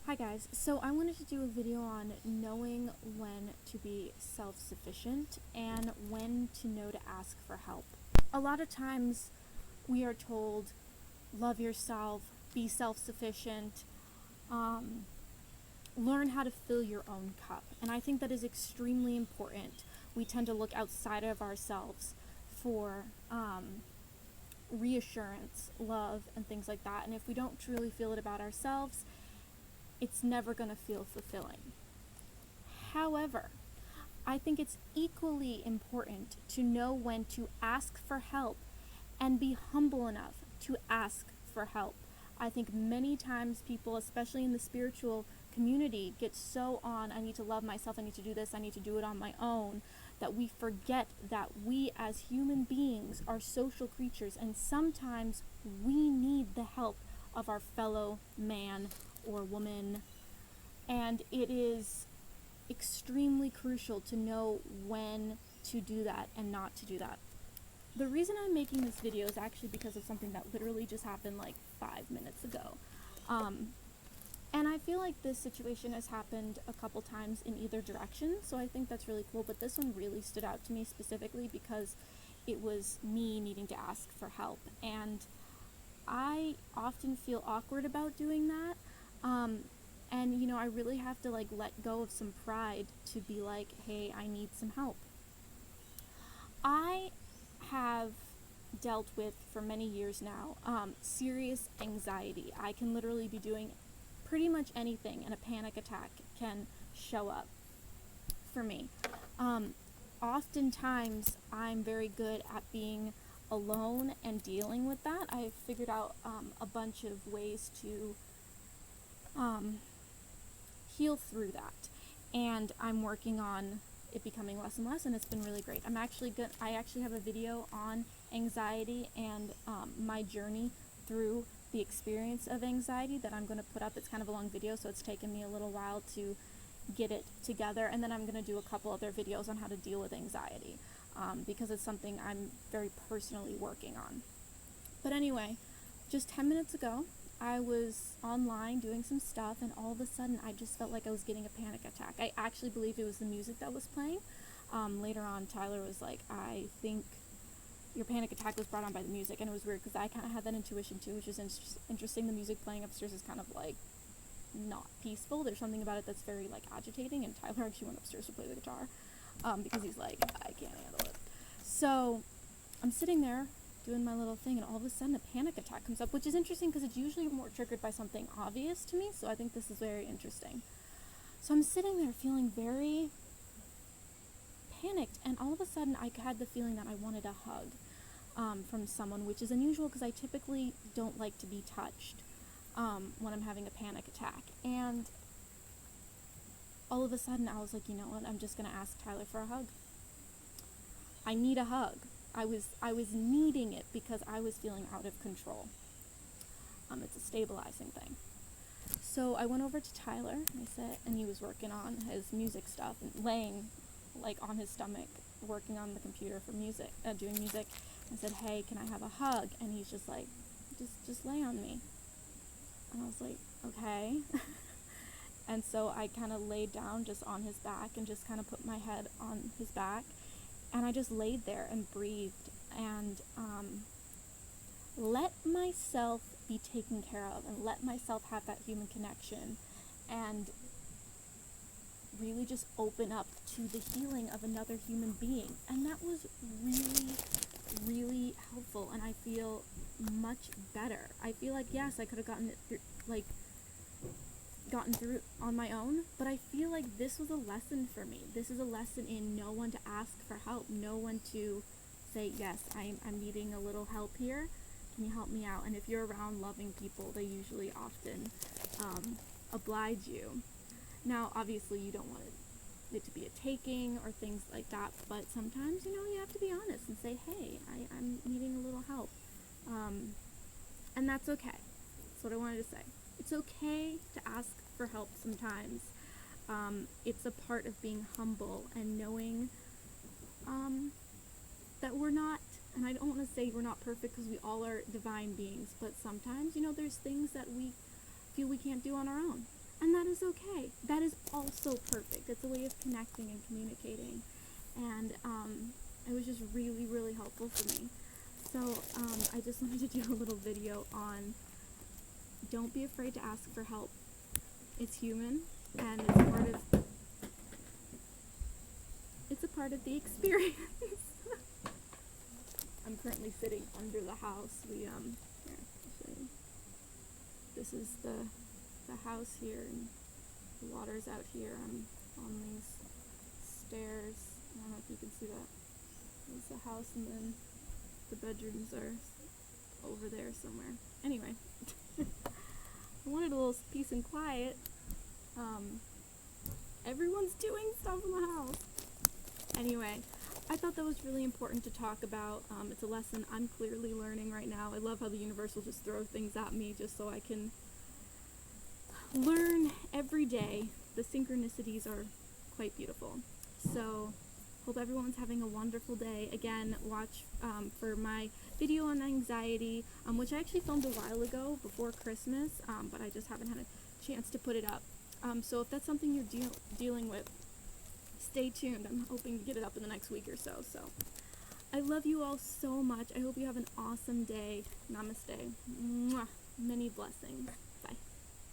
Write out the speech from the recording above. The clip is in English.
Hi guys, so I wanted to do a video on knowing when to be self-sufficient and when to know to ask for help. A lot of times we are told, love yourself, be self-sufficient, learn how to fill your own cup. And I think that is extremely important. We tend to look outside of ourselves for reassurance, love, and things like that. And if we don't truly feel it about ourselves, it's never going to feel fulfilling. However, I think it's equally important to know when to ask for help and be humble enough to ask for help. I think many times people, especially in the spiritual community, get so on, I need to love myself, I need to do this, I need to do it on my own, that we forget that we as human beings are social creatures, and sometimes we need the help of our fellow man or woman, and it is extremely crucial to know when to do that and not to do that. The reason I'm making this video is actually because of something that literally just happened like 5 minutes ago. And I feel like this situation has happened a couple times in either direction, so I think that's really cool, but this one really stood out to me specifically because it was me needing to ask for help, and I often feel awkward about doing that. And I really have to let go of some pride to be like, hey, I need some help. I have dealt with for many years now serious anxiety. I can literally be doing pretty much anything and a panic attack can show up for me. Oftentimes I'm very good at being alone and dealing with that. I've figured out a bunch of ways to heal through that, and I'm working on it becoming less and less, and it's been really great. I actually have a video on anxiety and my journey through the experience of anxiety that I'm going to put up. It's kind of a long video, so it's taken me a little while to get it together, and then I'm going to do a couple other videos on how to deal with anxiety because it's something I'm very personally working on. But anyway, just 10 minutes ago I was online doing some stuff, and all of a sudden I just felt like I was getting a panic attack. I actually believed it was the music that was playing. Later on, Tyler was like, I think your panic attack was brought on by the music, and it was weird because I kind of had that intuition too, which is interesting. The music playing upstairs is kind of like not peaceful. There's something about it that's very agitating, and Tyler actually went upstairs to play the guitar because he's like, I can't handle it. So I'm sitting there doing my little thing, and all of a sudden a panic attack comes up, which is interesting because it's usually more triggered by something obvious to me, so I think this is very interesting. So I'm sitting there feeling very panicked, and all of a sudden I had the feeling that I wanted a hug from someone, which is unusual because I typically don't like to be touched when I'm having a panic attack. And all of a sudden I was like, you know what, I'm just going to ask Tyler for a hug. I need a hug. I was needing it because I was feeling out of control. It's a stabilizing thing. So I went over to Tyler, and he was working on his music stuff and laying on his stomach, working on the computer for music, doing music. I said, hey, can I have a hug? And he's just like, just lay on me. And I was like, okay. And so I kind of laid down just on his back and just kind of put my head on his back. And I just laid there and breathed and let myself be taken care of and let myself have that human connection and really just open up to the healing of another human being. And that was really, really helpful, and I feel much better. I feel like, yes, I could have gotten through it on my own, but I feel like this was a lesson for me. This is a lesson in know when to ask for help, know when to say, yes, I'm needing a little help here. Can you help me out? And if you're around loving people, they usually often oblige you. Now, obviously, you don't want it to be a taking or things like that, but sometimes, you have to be honest and say, hey, I'm needing a little help. And that's okay. That's what I wanted to say. It's okay to ask for help sometimes. It's a part of being humble and knowing that we're not, and I don't want to say we're not perfect because we all are divine beings, but sometimes, there's things that we feel we can't do on our own. And that is okay. That is also perfect. It's a way of connecting and communicating. And it was just really, really helpful for me. So I just wanted to do a little video on don't be afraid to ask for help. It's human, and it's a part of the experience. I'm currently sitting under the house. Here, I'll show you. This is the house here, and the water's out here. I'm on these stairs. I don't know if you can see that. There's the house, and then the bedrooms are over there somewhere. Anyway, I wanted a little peace and quiet. Everyone's doing stuff in the house. Anyway, I thought that was really important to talk about. It's a lesson I'm clearly learning right now. I love how the universe will just throw things at me just so I can learn every day. The synchronicities are quite beautiful. So, hope everyone's having a wonderful day. Again, watch for my video on anxiety, which I actually filmed a while ago before Christmas, but I just haven't had a chance to put it up. So if that's something you're dealing with, stay tuned. I'm hoping to get it up in the next week or so. So I love you all so much. I hope you have an awesome day. Namaste. Mwah. Many blessings.